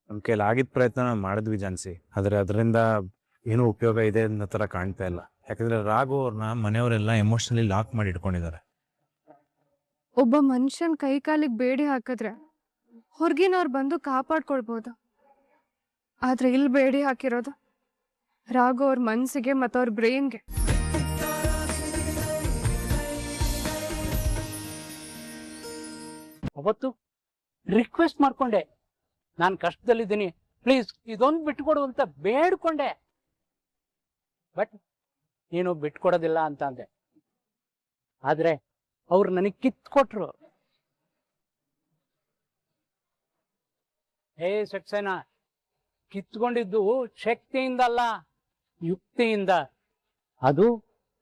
ನಮ್ಮ ಕೈಲಿ ಆಗಿದ್ದ ಪ್ರಯತ್ನ ನಾವು ಮಾಡಿದ್ವಿ ಜಾನ್ಸಿ, ಆದರೆ ಅದರಿಂದ ಏನೂ ಉಪಯೋಗ ಇದೆ ಅನ್ನೋ ಥರ ಕಾಣ್ತಾ ಇಲ್ಲ. ಯಾಕಂದ್ರೆ ರಾಘು ಅವ್ರನ್ನ ಮನೆಯವರೆಲ್ಲ ಎಮೋಷನಲಿ ಲಾಕ್ ಮಾಡಿ ಇಟ್ಕೊಂಡಿದ್ದಾರೆ. ಒಬ್ಬ ಮನುಷ್ಯನ್ ಕೈ ಕಾಲಿಗೆ ಬೇಡಿ ಹಾಕಿದ್ರೆ ಹೊರಗಿನವ್ರು ಬಂದು ಕಾಪಾಡ್ಕೊಳ್ಬೋದು. ಆದ್ರೆ ಇಲ್ಲಿ ಬೇಡಿ ಹಾಕಿರೋದು ರಾಘು ಅವ್ರ ಮನ್ಸಿಗೆ ಮತ್ತು ಅವ್ರ ಬ್ರೈನ್ಗೆ. ಅವತ್ತು ರಿಕ್ವೆಸ್ಟ್ ಮಾಡ್ಕೊಂಡೆ, ನಾನು ಕಷ್ಟದಲ್ಲಿದ್ದೀನಿ, ಪ್ಲೀಸ್ ಇದೊಂದು ಬಿಟ್ಕೊಡು ಅಂತ ಬೇಡ್ಕೊಂಡೆ. ಬಟ್ ನೀನು ಬಿಟ್ಕೊಡೋದಿಲ್ಲ ಅಂತ ಅಂದೆ. ಆದ್ರೆ ಅವ್ರು ನನಗೆ ಕಿತ್ಕೊಟ್ರು. ಸಕ್ಸೇನಾ, ಕಿತ್ಕೊಂಡಿದ್ದು ಶಕ್ತಿಯಿಂದ ಅಲ್ಲ, ಯುಕ್ತಿಯಿಂದ. ಅದು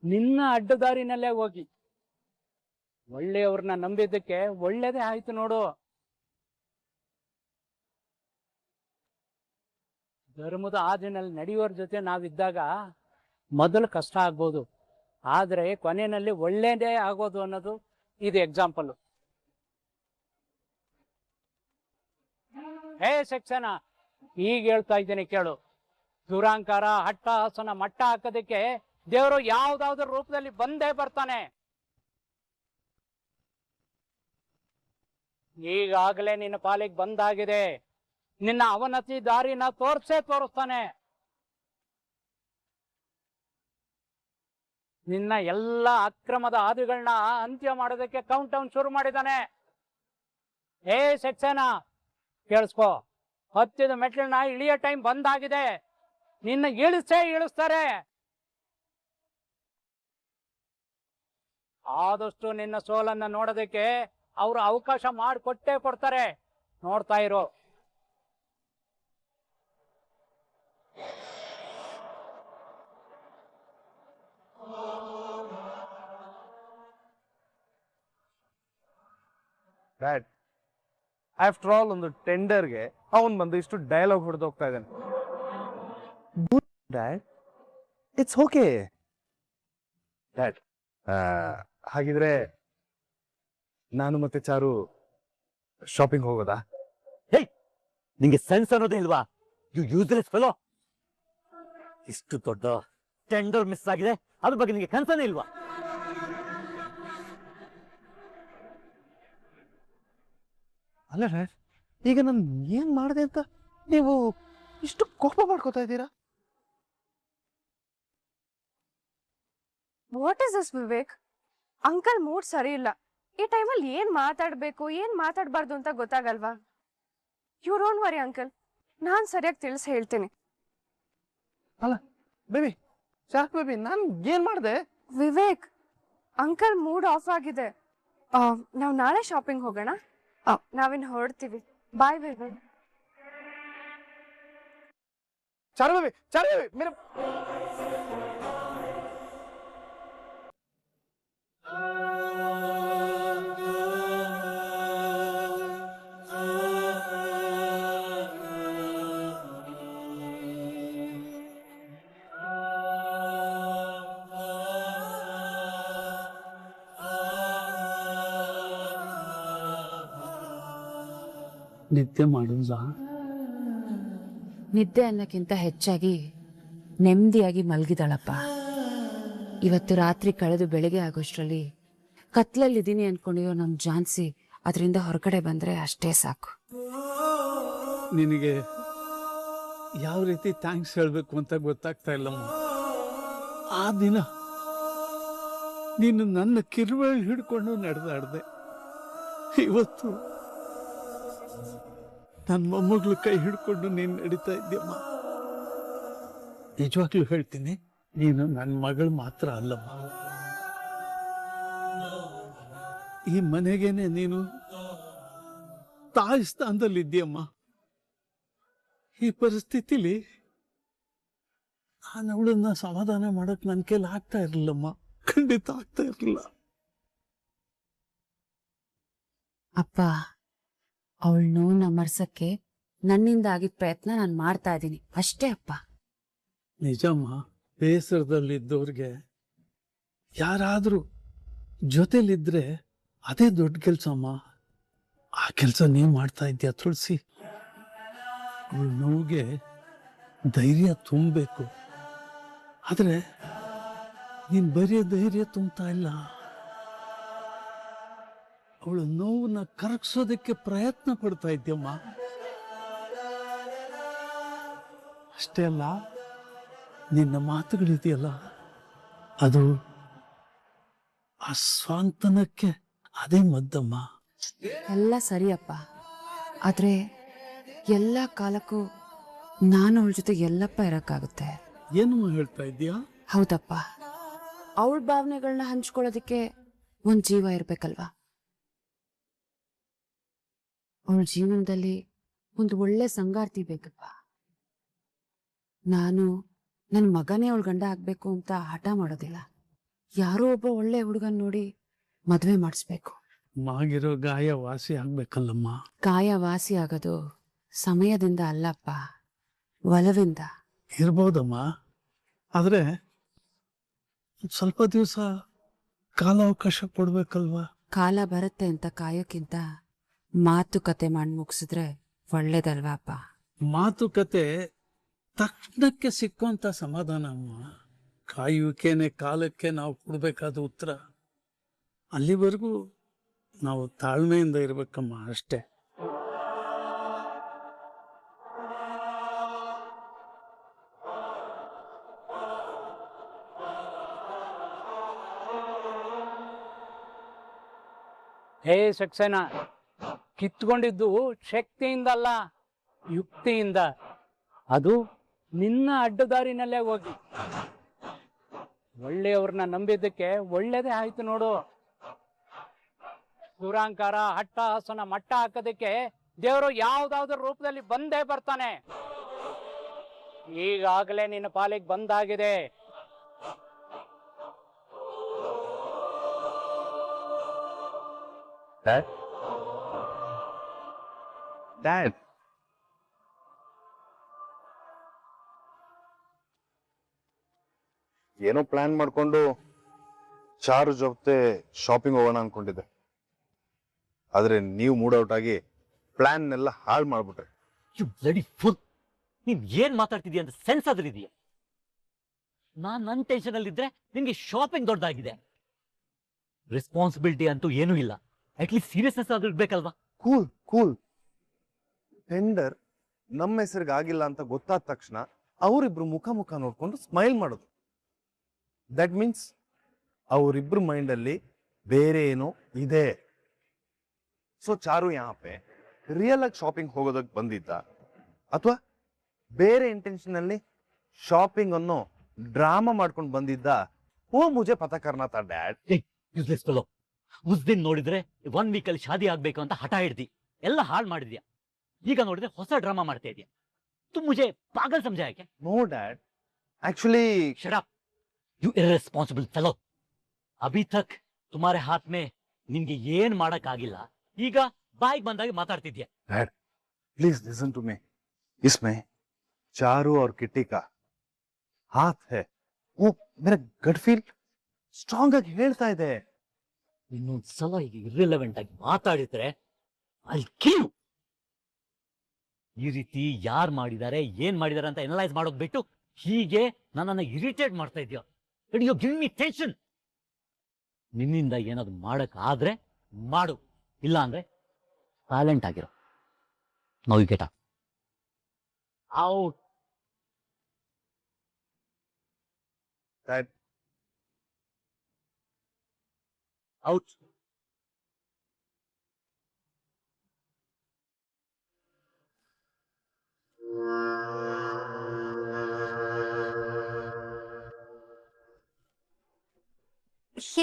ನಿನ್ನ ಅಡ್ಡದಾರಿನಲ್ಲೇ ಹೋಗಿ. ಒಳ್ಳೆಯವ್ರನ್ನ ನಂಬಿದ್ದಕ್ಕೆ ಒಳ್ಳೇದೇ ಆಯ್ತು ನೋಡು. ಧರ್ಮದ ಹಾದಿನಲ್ಲಿ ನಡೆಯೋರ ಜೊತೆ ನಾವಿದ್ದಾಗ ಮೊದಲು ಕಷ್ಟ ಆಗ್ಬೋದು, ಆದರೆ ಕೊನೆಯಲ್ಲಿ ಒಳ್ಳೇದೇ ಆಗೋದು ಅನ್ನೋದು ಇದು ಎಕ್ಸಾಂಪಲ್. ಸೆಕ್ಷನ, ಈಗ ಹೇಳ್ತಾ ಇದ್ದೀನಿ ಕೇಳು. ದುರಾಂಕಾರ, ಹಟ್ಟಹಾಸನ ಮಟ್ಟ ಹಾಕೋದಕ್ಕೆ ದೇವರು ಯಾವ್ದಾವ್ದ್ರ ರೂಪದಲ್ಲಿ ಬಂದೇ ಬರ್ತಾನೆ. ಈಗಾಗಲೇ ನಿನ್ನ ಪಾಲಿಗೆ ಬಂದಾಗಿದೆ. ನಿನ್ನ ಅವನತಿ ದಾರಿನ ತೋರಿಸ್ತಾನೆ. ನಿನ್ನ ಎಲ್ಲ ಅಕ್ರಮದ ಹಾದಿಗಳನ್ನ ಅಂತ್ಯ ಮಾಡೋದಕ್ಕೆ ಕೌಂಟ್ ಡೌನ್ ಶುರು ಮಾಡಿದ್ದಾನೆ. ಸೆಕ್ಸೇನಾ, ಕೇಳಿಸ್ಕೋ, ಹತ್ತಿದ ಮೆಟ್ಲನ್ನ ಇಳಿಯೋ ಟೈಮ್ ಬಂದಾಗಿದೆ. ನಿನ್ನ ಇಳಿಸ್ತಾರೆ. ಆದಷ್ಟು ನಿನ್ನ ಸೋಲನ್ನ ನೋಡೋದಕ್ಕೆ ಅವರು ಅವಕಾಶ ಮಾಡಿಕೊಟ್ಟೇ ಕೊಡ್ತಾರೆ. ನೋಡ್ತಾ ಇರೋ. ಡ್ಯಾಡ್, ಆಫ್ಟರ್ ಆಲ್ ಒಂದು ಟೆಂಡರ್ಗೆ ಅವನ್ ಬಂದು ಇಷ್ಟು ಡೈಲಾಗ್ ಹೊಡೆದು ಹೋಗ್ತಾ ಇದ್ದಾನೆ. Dad, it's okay dad. ಹಾಗಿದ್ರೆ ನಾನು ಮತ್ತೆ ಚಾರು ಶಾಪಿಂಗ್ ಹೋಗೋದಾ? ನಿಂಗೆ ಸೆನ್ಸ್ ಅನ್ನೋದೇ ಇಲ್ವಾ? You useless fellow. ಇಷ್ಟು ದೊಡ್ಡ ಟೆಂಡರ್ ಮಿಸ್ ಆಗಿದೆ, ಅದ್ರ ಬಗ್ಗೆ ನಿಂಗೆ ಕನ್ಸನೇ ಇಲ್ವಾ? ಅಲ್ಲ ಡ್ಯಾಡ್, ಈಗ ನಾನು ಏನ್ ಮಾಡಿದೆ ಅಂತ ನೀವು ಇಷ್ಟು ಕೋಪ ಮಾಡ್ಕೋತಾ ಇದ್ದೀರಾ? What is this Vivek? Uncle mood ಸರಿ ಇಲ್ಲ. ಈ ಟೈಮಲ್ಲಿ ಏನ್ ಮಾತಾಡ್ಬೇಕು ಏನ್ ಮಾತಾಡ್ಬಾರ್ದು ಅಂತ ಗೊತ್ತಾಗಲ್ವಾ? ಯು ಡೋಂಟ್ ವರಿ ಅಂಕಲ್, ನಾನ್ ಸರಿಯಾಗಿ ತಿಳಿಸಿ ಹೇಳ್ತೀನಿ. ಅಲ್ಲ ಬೇಬಿ, ಶಾಕ್ ಬೇಬಿ, ನಾನು ಏನ್ ಮಾಡಿದೆ? ವಿವೇಕ್, ಅಂಕಲ್ ಮೂಡ್ ಆಫ್ ಆಗಿದೆ. ನಾವು ನಾಳೆ ಶಾಪಿಂಗ್ ಹೋಗೋಣ. ನಾವಿನ್ ಹೊರಡ್ತೀವಿ. ಬಾಯ್ ವಿವೇಕ್. ಚಾರು ಬೇಬಿ, ಚಾರು ಬೇಬಿ, ಮೇರೆ ನಿದ್ದೆ ಮಾಡುವುದಾ? ನಿದ್ದೆ ಅನ್ನಕ್ಕಿಂತ ಹೆಚ್ಚಾಗಿ ನೆಮ್ಮದಿಯಾಗಿ ಮಲಗಿದಾಳಪ್ಪ. ಇವತ್ತು ರಾತ್ರಿ ಕಳೆದು ಬೆಳಗ್ಗೆ ಆಗೋಷ್ಟರಲ್ಲಿ ಕತ್ಲಲ್ಲಿದ್ದೀನಿ ಅನ್ಕೊಂಡಿರೋ ನಮ್ಮ ಜಾನ್ಸಿ ಅದರಿಂದ ಹೊರಗಡೆ ಬಂದ್ರೆ ಅಷ್ಟೇ ಸಾಕು. ನಿನಗೆ ಯಾವ ರೀತಿ ಥ್ಯಾಂಕ್ಸ್ ಹೇಳಬೇಕು ಅಂತ ಗೊತ್ತಾಗ್ತಾ ಇಲ್ಲಮ್ಮ. ಆ ದಿನ ನೀನು ನನ್ನ ಕಿರುವಳಿ ಹಿಡ್ಕೊಂಡು ನಡೆದಾಡ್ದೆ. ಇವತ್ತು ನನ್ನ ಮೊಮ್ಮಗಳು ಕೈ ಹಿಡ್ಕೊಂಡು ನೀನು ನಡೀತಾ ಇದ್ದೀಯಮ್ಮ. ನಿಜವಾಗ್ಲೂ ಹೇಳ್ತೀನಿ, ನೀನು ನನ್ನ ಮಗಳು ಮಾತ್ರ ಅಲ್ಲಮ್ಮ, ಈ ಮನೆಗೇನೆ ನೀನು ತಾಯಿ ಸ್ಥಾನದಲ್ಲಿದ್ದೀಯಮ್ಮ. ಈ ಪರಿಸ್ಥಿತಿಲಿ ನಾನು ಅವಳನ್ನ ಸಮಾಧಾನ ಮಾಡಕ್ ನನ್ನ ಕೈಲಿ ಆಗ್ತಾ ಇರಲಿಲ್ಲಮ್ಮ, ಖಂಡಿತ ಆಗ್ತಾ ಇರಲಿಲ್ಲ. ಅಪ್ಪ, ಅವಳ ನೋವನ್ನ ಮರ್ಸಕ್ಕೆ ನನ್ನಿಂದ ಆಗಿದ್ದ ಪ್ರಯತ್ನ ನಾನು ಮಾಡ್ತಾ ಇದ್ದೀನಿ ಅಷ್ಟೇ ಅಪ್ಪ. ನಿಜಮ್ಮ, ಬೇಸರದಲ್ಲಿದ್ದವ್ರಿಗೆ ಯಾರಾದ್ರೂ ಜೊತೆಲಿದ್ರೆ ಅದೇ ದೊಡ್ಡ ಕೆಲಸ ಅಮ್ಮ. ಆ ಕೆಲಸ ನೀವ್ ಮಾಡ್ತಾ ಇದ್ಯಾ ತುಳಸಿ? ಅವಳ ನೋವಿಗೆ ಧೈರ್ಯ ತುಂಬಬೇಕು. ಆದರೆ ನೀನು ಬರೀ ಧೈರ್ಯ ತುಂಬ್ತಾ ಇಲ್ಲ, ಅವಳ ನೋವನ್ನ ಕರಗಿಸೋದಕ್ಕೆ ಪ್ರಯತ್ನ ಪಡ್ತಾ ಇದ್ಯಮ್ಮ. ಅಷ್ಟೇ ಅಲ್ಲ, ನಿನ್ನ ಮಾತುಗಳಿದೆಯಲ್ಲ, ಅದು ಆ ಸ್ವಾಂತನಕ್ಕೆ ಅದೇ ಮದ್ದಮ್ಮ. ಎಲ್ಲ ಸರಿಯಪ್ಪ, ಆದ್ರೆ ಎಲ್ಲ ಕಾಲಕ್ಕೂ ನಾನು ಅವಳ ಜೊತೆ ಎಲ್ಲಪ್ಪ ಇರಕ್ಕಾಗುತ್ತೆ? ಏನು ಹೇಳ್ತಾ ಇದ್ದೀಯಾ? ಹೌದಪ್ಪ, ಅವಳ ಭಾವನೆಗಳನ್ನ ಹಂಚ್ಕೊಳ್ಳೋದಕ್ಕೆ ಒಂದ್ ಜೀವ ಇರ್ಬೇಕಲ್ವಾ? ಅವಳ ಜೀವನದಲ್ಲಿ ಒಂದು ಒಳ್ಳೆ ಸಂಗಾತಿ ಬೇಕಪ್ಪ. ನಾನು ನನ್ನ ಮಗನೇ ಅವಳ ಗಂಡ ಆಗ್ಬೇಕು ಅಂತ ಹಠ ಮಾಡೋದಿಲ್ಲ. ಯಾರೋ ಒಬ್ಬ ಒಳ್ಳೆ ಹುಡುಗನ್ ನೋಡಿ ಮದ್ವೆ ಮಾಡಿಸ್ಬೇಕು. ಮಾಗಿರೋ ಗಾಯ ವಾಸಿ ಆಗ್ಬೇಕಲ್ಲಮ್ಮ. ಗಾಯ ವಾಸಿ ಆಗೋದು ಸಮಯದಿಂದ ಅಲ್ಲಪ್ಪ, ಒಲವಿಂದ. ಇರ್ಬೋದಮ್ಮ, ಆದ್ರೆ ಸ್ವಲ್ಪ ದಿವಸ ಕಾಲಾವಕಾಶ ಕೊಡ್ಬೇಕಲ್ವಾ? ಕಾಲ ಬರುತ್ತೆ ಅಂತ ಕಾಯೋಕ್ಕಿಂತ ಮಾತುಕತೆ ಮಾಡಿ ಮುಗಿಸಿದ್ರೆ ಒಳ್ಳೇದಲ್ವಾ ಅಪ್ಪ? ಮಾತುಕತೆ ತಕ್ಷಣಕ್ಕೆ ಸಿಕ್ಕುವಂತ ಸಮಾಧಾನ ಅಮ್ಮ. ಕಾಯುವಿಕೆನೆ ಕಾಲಕ್ಕೆ ನಾವು ಕೊಡ್ಬೇಕಾದ ಉತ್ತರ. ಅಲ್ಲಿವರೆಗೂ ನಾವು ತಾಳ್ಮೆಯಿಂದ ಇರ್ಬೇಕಮ್ಮ, ಅಷ್ಟೇ. ಹೇ ಸಕ್ಸೇನಾ, ಕಿತ್ಕೊಂಡಿದ್ದು ಶಕ್ತಿಯಿಂದಲ್ಲ, ಯುಕ್ತಿಯಿಂದ. ಅದು ನಿನ್ನ ಅಡ್ಡದಾರಿನಲ್ಲೇ ಹೋಗಿ. ಒಳ್ಳೆಯವ್ರನ್ನ ನಂಬಿದ್ದಕ್ಕೆ ಒಳ್ಳೇದೇ ಆಯ್ತು ನೋಡು. ದುರಾಂಕಾರ, ಹಟ್ಟಹಾಸನ ಮಟ್ಟ ಹಾಕೋದಕ್ಕೆ ದೇವರು ಯಾವ್ದಾವ್ದ್ರ ರೂಪದಲ್ಲಿ ಬಂದೇ ಬರ್ತಾನೆ. ಈಗಾಗಲೇ ನಿನ್ನ ಪಾಲಿಗೆ ಬಂದಾಗಿದೆ. ಡ್ಯಾಡ್, ಏನೋ ಪ್ಲಾನ್ ಮಾಡ್ಕೊಂಡು ಚಾರು ಜೊತೆ ಶಾಪಿಂಗ್ ಹೋಗೋಣ ಅನ್ಕೊಂಡಿದ್ದೆ. ಆದ್ರೆ ನೀವು ಮೂಡ್ ಔಟ್ ಆಗಿ ಪ್ಲಾನ್ ಎಲ್ಲ ಹಾಳು ಮಾಡ್ಬಿಟ್ರೆ. You bloody fool! ನೀನ್ ಏನ್ ಮಾತಾಡ್ತಿದ್ಯಾ ಅಂತ ಸೆನ್ಸ್ ಆದ್ರೂ ಇದೆಯಾ? ನನ್ನ ಟೆನ್ಷನ್ ಅಲ್ಲಿ ಇದ್ರೆ ನಿನ್ಗೆ ಶಾಪಿಂಗ್ ದೊಡ್ಡದಾಗಿದೆ. ರೆಸ್ಪಾನ್ಸಿಬಿಲಿಟಿ ಅಂತೂ ಏನೂ ಇಲ್ಲ. ಅಟ್ಲೀಸ್ಟ್ ಸೀರಿಯಸ್ನೆಸ್ ಆದ್ರೂ ಇರ್ಬೇಕಲ್ವಾ? Cool cool. ಟೆಂಡರ್ ನಮ್ಮ ಹೆಸರಿಗೆ ಆಗಿಲ್ಲ ಅಂತ ಗೊತ್ತಾದ ತಕ್ಷಣ ಅವರಿಬ್ರು ಮುಖ ಮುಖ ನೋಡ್ಕೊಂಡು ಸ್ಮೈಲ್ ಮಾಡೋದು. ದಟ್ ಮೀನ್ಸ್ ಅವರಿಬ್ರು ಮೈಂಡ್ ಅಲ್ಲಿ ಬೇರೆ ಏನೋ ಇದೆ. ಸೊ ಚಾರು ಯಾಪೆ ರಿಯಲ್ ಆಗಿ ಶಾಪಿಂಗ್ ಹೋಗೋದಕ್ಕೆ ಬಂದಿದ್ದ, ಅಥವಾ ಬೇರೆ ಇಂಟೆನ್ಷನ್ ಅಲ್ಲಿ ಶಾಪಿಂಗ್ ಅನ್ನೋ ಡ್ರಾಮಾ ಮಾಡ್ಕೊಂಡು ಬಂದಿದ್ದ? ಓ ಮುಜೆ ಪತಾ ಕರ್ನಾ ತಾ ಡ್ಯಾಡ್. Useless fellow. ಉಸ್ ದಿನ ನೋಡಿದ್ರೆ 1 ವೀಕ್ ಅಲ್ಲಿ ಶಾದಿ ಆಗ್ಬೇಕು ಅಂತ ಹಠ ಹಿಡ್ದಿ ಎಲ್ಲ ಹಾಳು ಮಾಡಿದ್ಯಾ. ಈಗ ನೋಡಿದ್ರೆ ಹೊಸ ಡ್ರಾಮಾ ಮಾಡ್ತಾ ಇದೆಯಾ. ತು ಮುಜೆ ಪಾಗಲ್ ಸಮझा क्या? No dad, actually shut up you irresponsible fellow. अभी तक तुम्हारे हाथ में ನಿನ್ಗೆ ಏನ್ ಮಾಡಕ್ ಆಗಿಲ್ಲ, ಈಗ ಬಾಯಿಗೆ ಬಂದಾಗ ಮಾತಾಡ್ತಿದ್ಯಾ. Dad please listen to me. इसमें चारू और किट्टी का हाथ है. वो मेरा गट फील स्ट्रांग ಆಗಿ ಹೇಳ್ತಾ ಇದೆ. ಇನ್ನೊಂದ್ಸಲ ಈಗ ಇರ್ರಿಲೆವೆಂಟ್ ಆಗಿ ಮಾತಾಡಿದ್ರೆ ಅಲ್ಲಿ ಕಿಲ್. ಈ ರೀತಿ ಯಾರು ಮಾಡಿದ್ದಾರೆ, ಏನ್ ಮಾಡಿದ್ದಾರೆ ಅಂತ ಅನಲೈಸ್ ಮಾಡೋದ್ ಬಿಟ್ಟು ಹೀಗೆ ನನ್ನನ್ನ ಇರಿಟೇಟ್ ಮಾಡ್ತಾ ಇದೆಯಾ. You give me tension. ನಿನ್ನಿಂದ ಏನಾದ್ರು ಮಾಡಕ್ ಆದ್ರೆ ಮಾಡು, ಇಲ್ಲ ಅಂದ್ರೆ ಸೈಲೆಂಟ್ ಆಗಿರೋ. Now you get out. Dad out.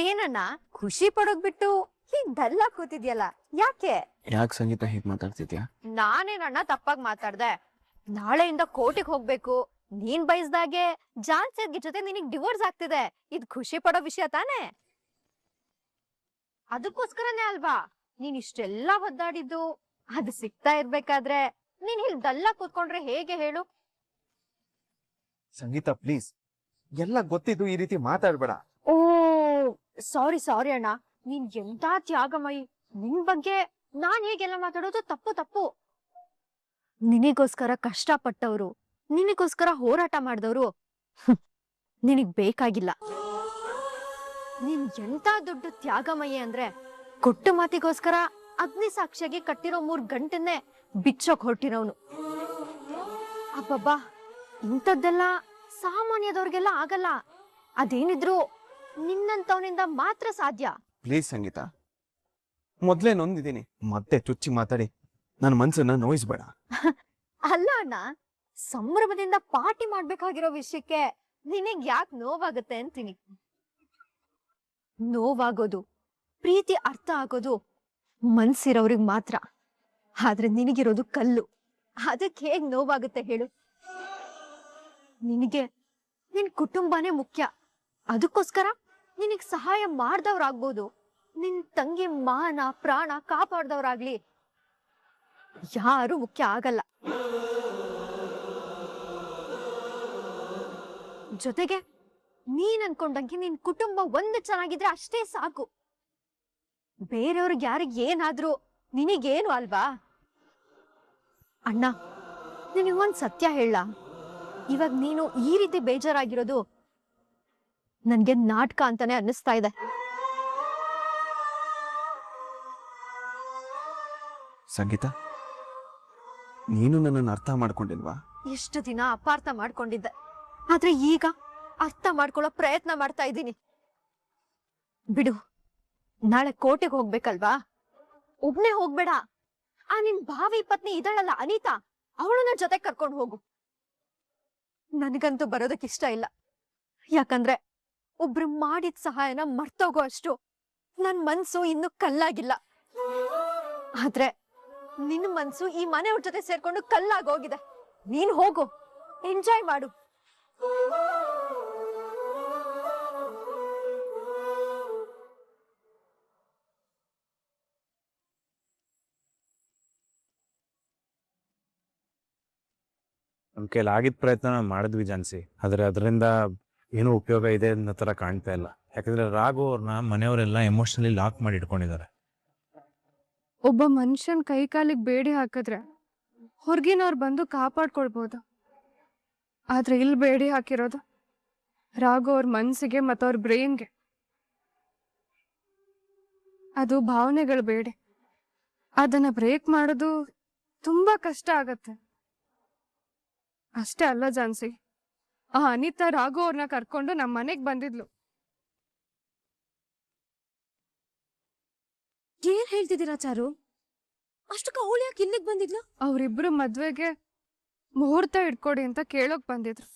ಏನಣ್ಣ ಖುಷಿ ಪಡೋದ್ ಬಿಟ್ಟು ಹೀಗ್ ಡಲ್ ಆಗಿ ಕೂತಿದ್ಯಲ್ಲ, ಯಾಕೆ? ಯಾಕೆ ಸಂಗೀತ ಹೀಗೆ ಮಾತಾಡ್ತಿದ್ಯಾ? ನಾನೇನಣ್ಣ ತಪ್ಪಾಗಿ ಮಾತಾಡ್ದೆ? ನಾಳೆಯಿಂದ ಕೋರ್ಟಿಗೆ ಹೋಗ್ಬೇಕು. ನೀನ್ ಬಯಸ್ದಾಗೆ ಜಾನ್ ಸೇರ್ಗಿ ಜೊತೆ ನಿನಗ್ ಡಿವೋರ್ಸ್ ಆಗ್ತಿದೆ. ಇದ್ ಖುಷಿ ಪಡೋ ವಿಷಯ ತಾನೇ? ಅದಕ್ಕೋಸ್ಕರನೇ ಅಲ್ವಾ ನೀನ್ ಇಷ್ಟೆಲ್ಲ ಒದ್ದಾಡಿದ್ದು. ಅದು ಸಿಗ್ತಾ ಇರ್ಬೇಕಾದ್ರೆ ನೀನ್ ಇಲ್ಲಿ ಡಲ್ ಆಗಿ ಕೂತ್ಕೊಂಡ್ರೆ ಹೇಗೆ ಹೇಳು? ಸಂಗೀತ ಪ್ಲೀಸ್, ಎಲ್ಲ ಗೊತ್ತಿದ್ದು ಈ ರೀತಿ ಮಾತಾಡ್ಬೇಡ. ಓ ಸಾರಿ ಸಾರಿ ಅಣ್ಣ, ನೀನ್ ಎಂತ ತ್ಯಾಗಮಯಿ. ನಿನ್ ಬಗ್ಗೆ ನಾನ್ ಹೇಗೆಲ್ಲ ಮಾತಾಡೋದು ತಪ್ಪು ತಪ್ಪು. ನಿನಗೋಸ್ಕರ ಕಷ್ಟಪಟ್ಟವ್ರು, ನಿನಗೋಸ್ಕರ ಹೋರಾಟ ಮಾಡಿದವರು ನಿನಗ್ ಬೇಕಾಗಿಲ್ಲ. ನೀನ್ ಎಂತ ದೊಡ್ಡ ತ್ಯಾಗಮಯ್ಯ ಅಂದ್ರೆ ಕೊಟ್ಟ ಮಾತಿಗೋಸ್ಕರ ಅಗ್ನಿ ಸಾಕ್ಷಿಯಾಗಿ ಕಟ್ಟಿರೋ 3 ಗಂಟನ್ನೇ ಬಿಚ್ಚೋಕ್ ಹೊರಟಿರೋನು. ಅಬ್ಬಬ್ಬಾ, ಇಂಥದ್ದೆಲ್ಲ ಸಾಮಾನ್ಯದವ್ರಿಗೆಲ್ಲ ಆಗಲ್ಲ. ಅದೇನಿದ್ರು ನಿನ್ನಂತವನಿಂದ ಮಾತ್ರ ಸಾಧ್ಯ. ಪ್ಲೀಸ್ ಸಂಗೀತ, ಮೊದ್ಲೇ ನೊಂದಿದ್ದೀನಿ, ಮತ್ತೆ ಚುಚ್ಚಿ ಮಾತಾಡಿ ನನ್ನ ಮನ್ಸನ್ನ ನೋಯಿಸ್ಬೇಡ. ಅಲ್ಲ ಅಣ್ಣ, ಸಂಭ್ರಮದಿಂದ ಪಾರ್ಟಿ ಮಾಡ್ಬೇಕಾಗಿರೋ ವಿಷಯಕ್ಕೆ ನಿನಗ್ ಯಾಕೆ ನೋವಾಗುತ್ತೆ ಅಂತೀನಿ. ನೋವಾಗೋದು, ಪ್ರೀತಿ ಅರ್ಥ ಆಗೋದು ಮನ್ಸಿರೋರಿಗೆ ಮಾತ್ರ. ಆದ್ರೆ ನಿನಗಿರೋದು ಕಲ್ಲು, ಅದಕ್ಕೆ ಹೇಗ್ ನೋವಾಗುತ್ತೆ ಹೇಳು? ನಿನಗೆ ನಿನ್ ಕುಟುಂಬನೇ ಮುಖ್ಯ. ಅದಕ್ಕೋಸ್ಕರ ನಿನಗ್ ಸಹಾಯ ಮಾಡ್ದವ್ರಾಗ್ಬೋದು, ನಿನ್ ತಂಗಿ ಮಾನ ಪ್ರಾಣ ಕಾಪಾಡ್ದವ್ರಾಗ್ಲಿ, ಯಾರು ಮುಖ್ಯ ಆಗಲ್ಲ. ಜೊತೆಗೆ ನೀನ್ ಅನ್ಕೊಂಡಂಗೆ ನಿನ್ ಕುಟುಂಬ ಒಂದು ಚೆನ್ನಾಗಿದ್ರೆ ಅಷ್ಟೇ ಸಾಕು. ಬೇರೆಯವ್ರಿಗೆ ಯಾರಿಗ್ ಏನಾದ್ರೂ ನಿನಗೇನು ಅಲ್ವಾ? ಅಣ್ಣ, ನಿನಗೊಂದ್ ಸತ್ಯ ಹೇಳ, ಇವಾಗ ನೀನು ಈ ರೀತಿ ಬೇಜಾರಾಗಿರೋದು ನನ್ಗೆ ನಾಟಕ ಅಂತಾನೆ ಅನ್ನಿಸ್ತಾ ಇದೆ. ಸಂಗೀತ, ನೀನು ನನ್ನನ್ನು ಅರ್ಥ ಮಾಡ್ಕೊಂಡಿಲ್ವಾ? ಎಷ್ಟು ದಿನ ಅಪಾರ್ಥ ಮಾಡ್ಕೊಂಡಿದ್ದೆ, ಆದ್ರೆ ಈಗ ಅರ್ಥ ಮಾಡ್ಕೊಳ್ಳೋ ಪ್ರಯತ್ನ ಮಾಡ್ತಾ ಇದ್ದೀನಿ. ಬಿಡು, ನಾಳೆ ಕೋಟೆಗೆ ಹೋಗ್ಬೇಕಲ್ವಾ? ಒಬ್ನೇ ಹೋಗ್ಬೇಡ, ಆ ನಿನ್ ಭಾವಿ ಪತ್ನಿ ಇದಳಲ್ಲ ಅನಿತಾ, ಅವಳನ್ನ ಜೊತೆ ಕರ್ಕೊಂಡು ಹೋಗು. ನನಗಂತೂ ಬರೋದಕ್ಕಿಷ್ಟ ಇಲ್ಲ. ಯಾಕಂದ್ರೆ ಒಬ್ರು ಮಾಡಿದ ಸಹಾಯನ ಮರ್ತೋಗೋ ಅಷ್ಟು ನನ್ ಮನ್ಸು ಇನ್ನು ಕಲ್ಲಾಗಿಲ್ಲ. ಆದ್ರೆ ನಿನ್ನ ಮನ್ಸು ಈ ಮನೆಯವ್ರ ಜೊತೆ ಸೇರ್ಕೊಂಡು ಕಲ್ಲಾಗೋಗಿದೆ. ನೀನ್ ಹೋಗು, ಎಂಜಾಯ್ ಮಾಡು. ನಮ್ಮ ಕೈಲಿ ಆಗಿದ್ದ ಪ್ರಯತ್ನ ನಾವು ಮಾಡಿದ್ವಿ ಜಾನ್ಸಿ, ಆದರೆ ಅದರಿಂದ ಏನೂ ಉಪಯೋಗ ಇದೆ ಅನ್ನೋ ಥರ ಕಾಣ್ತಾ ಇಲ್ಲ. ಯಾಕಂದ್ರೆ ರಾಘು ಅವ್ರನ್ನ ಮನೆಯವರೆಲ್ಲ ಎಮೋಷನಲಿ ಲಾಕ್ ಮಾಡಿ ಇಟ್ಕೊಂಡಿದ್ದಾರೆ. ಒಬ್ಬ ಮನುಷ್ಯನ್ ಕೈ ಕಾಲಿಗೆ ಬೇಡಿ ಹಾಕಿದ್ರೆ ಹೊರಗಿನವ್ರು ಬಂದು ಕಾಪಾಡ್ಕೊಳ್ಬೋದು. ಆದ್ರೆ ಇಲ್ಲಿ ಬೇಡಿ ಹಾಕಿರೋದು ರಾಘು ಅವ್ರ ಮನ್ಸಿಗೆ ಮತ್ತವ್ರ ಬ್ರೈನ್ಗೆ. ಅದು ಭಾವನೆಗಳು ಬೇಡಿ. ಅದನ್ನ ಬ್ರೇಕ್ ಮಾಡೋದು ತುಂಬಾ ಕಷ್ಟ ಆಗತ್ತೆ. ಅಷ್ಟೇ ಅಲ್ಲ ಜಾನ್ಸಿ, ಆ ಅನಿತಾ ರಾಘು ಅವ್ರನ್ನ ಕರ್ಕೊಂಡು ನಮ್ಮ ಮನೆಗ್ ಬಂದಿದ್ಲು. ಏನ್ ಹೇಳ್ತಿದ್ದೀರಾ ಚಾರು? ಅಷ್ಟಕ್ಕ ಅವಳು ಯಾಕೆ ಇಲ್ಲಿಗೆ ಬಂದಿದ್ಲು? ಅವ್ರಿಬ್ರು ಮದ್ವೆಗೆ ಮುಹೂರ್ತ ಇಟ್ಕೊಡಿ ಅಂತ ಕೇಳೋಕ್ ಬಂದಿದ್ರು.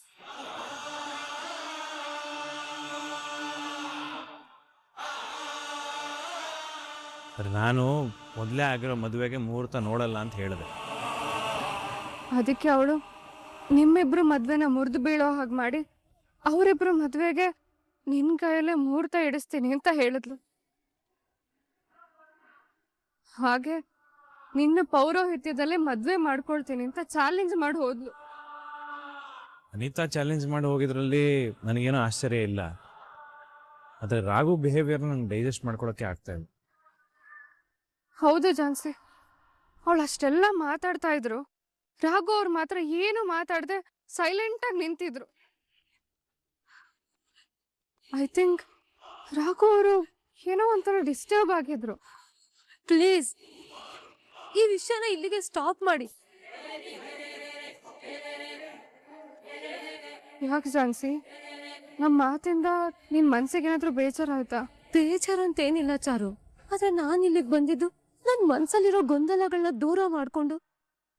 ನಾನು ಮೊದಲೇ ಆಗಿರೋ ಮದುವೆಗೆ ಮುಹೂರ್ತ ನೋಡಲ್ಲ ಅಂತ ಹೇಳಿದೆ. ಅದಕ್ಕೆ ಅವಳು ನಿಮ್ಮಿಬ್ರು ಮದ್ವೆನ ಮುರಿದು ಬೀಳೋ ಹಾಗೆ ಮಾಡಿ ಅವರಿಬ್ರು ಮದ್ವೆಗೆ ನಿನ್ ಕೈಯಲ್ಲೇ ಮುಹೂರ್ತ ಇಡಿಸ್ತೀನಿ ಅಂತ ಹೇಳಿದ್ಲು. ಹಾಗೆ ನಿನ್ನ ಪೌರೋಹಿತ್ಯದಲ್ಲೇ ಮದ್ವೆ ಮಾಡ್ಕೊಳ್ತೀನಿ ಅಂತ ಚಾಲೆಂಜ್ ಮಾಡಿ ಹೋದ್ಲು. ಅನಿತಾ ಚಾಲೆಂಜ್ ಮಾಡಿ ಹೋಗಿದ್ರಲ್ಲಿ ನನಗೇನೋ ಆಶ್ಚರ್ಯ ಇಲ್ಲ. ಆದರೆ ರಾಘು ಬಿಹೇವಿಯರ್ ನಂಗೆ ಡೈಜೆಸ್ಟ್ ಮಾಡ್ಕೊಳಕ್ಕೆ ಆಗ್ತಾ ಇಲ್ಲ. ಹೌದು ಜಾನ್ಸಿ, ಅವಳು ಅಷ್ಟೆಲ್ಲ ಮಾತಾಡ್ತಾ ಇದ್ರು, ರಾಘು ಅವ್ರು ಮಾತ್ರ ಏನು ಮಾತಾಡದೆ ಸೈಲೆಂಟ್ ಆಗಿ ನಿಂತಿದ್ರು. ಐ ಥಿಂಕ್ ರಾಘು ಅವರು ಏನೋ ಒಂಥರ ಡಿಸ್ಟರ್ಬ್ ಆಗಿದ್ರು. ಪ್ಲೀಸ್ ಈ ವಿಷಯನ ಇಲ್ಲಿಗೆ ಸ್ಟಾಪ್ ಮಾಡಿ. ಯಾಕೆ ಜಾನ್ಸಿ, ನಮ್ಮ ಮಾತಿಂದ ನಿನ್ ಮನ್ಸಿಗೆ ಏನಾದ್ರೂ ಬೇಜಾರಾಯ್ತಾ? ಬೇಜಾರಂತೇನಿಲ್ಲ ಚಾರು, ಆದ್ರೆ ನಾನ್ ಇಲ್ಲಿಗೆ ಬಂದಿದ್ದು ನನ್ ಮನ್ಸಲ್ಲಿರೋ ಗೊಂದಲಗಳನ್ನ ದೂರ ಮಾಡ್ಕೊಂಡು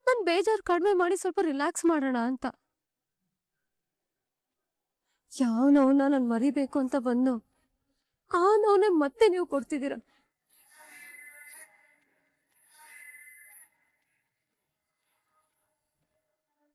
ನನ್ ಬೇಜಾರು ಕಡಿಮೆ ಮಾಡಿ ಸ್ವಲ್ಪ ರಿಲ್ಯಾಕ್ಸ್ ಮಾಡೋಣ ಅಂತ. ಯಾವ ನೋವನ್ನ ನಾನು ಮರಿಬೇಕು ಅಂತ ಬಂದು ಆ ನೋವನ್ನೇ ಮತ್ತೆ ನೀವು ಕೊಡ್ತಿದ್ದೀರ.